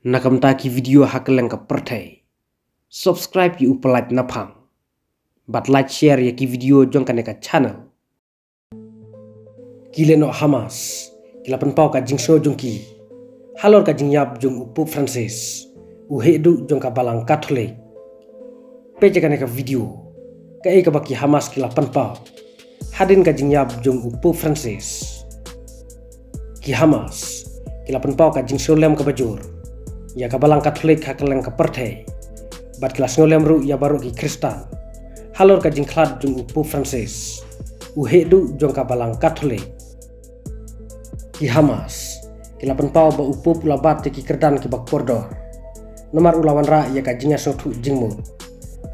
Nakam taki video hakeleng ka pertai. Subscribe ki upalike napang. But like share ya ki video jong kaneka channel. Kile no Hamas. Kilapan pau ka jingso jong ki. Halor ka jingyap jong upu Francis. Uhedu jong ka balang Katolik. Peja kaneka video. Ka eka baki Hamas kilapan pau. Hadin ka jingyap jong upu Francis. Ki Hamas. Kilapan pau ka jingso lem ka bajur. Ya kabalang Katolik hakeleng ka pertai. Bat kelas ngolem ru ya baru ki Kristen. Halor ka jingklad jong upu Francis. Uhedu jong kabalang Katolik. Ki Hamas. Kilapan pau ba upu pulabat ki kerdan ki bak kordor. Nomar ulawan ra ya ka jinga sotu jingmu.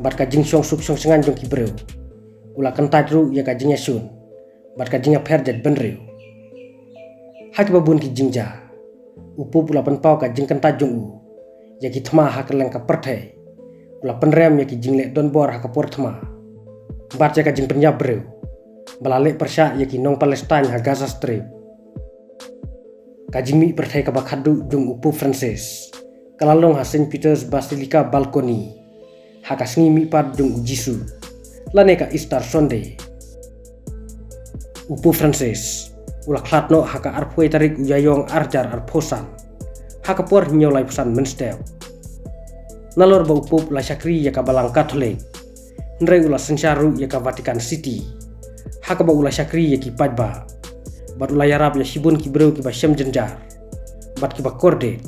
Bat ka jing song suk song sengan jong ki breu. Ula kentat ru ya ka jinga sun. Bat ka jinga perjet benreu. Haki babun ki jingja. Upu pulapan pau ka jing kentat jong u. Ya ki thma hakeleng ka pertai. Ula penrem ya ki jinglek don bor haka por thma. Bat ya ka jing penyab breu. Balale persya ya ki nong Palestine ha Gaza Strip. Kajimi pertai ka bakhadu jong upu Francis. Kalalong ha St. Peter's Basilica balkoni. Haka sngi mi pat jong Jisu. Lane ka Easter Sunday. Upu Francis. Ula klatno haka arpoi tarik uyayong arjar arposan. Haka por nyolai pesan menstep. Nalor ba upup la syakri ya ka balang Katolik. Nrei ula sensyaru ya ka Vatican City. Haka ba ula syakri ya ki pajba. Bat ula yarab ya shibun ki breu ki ba syem jenjar. Bat ki ba korde.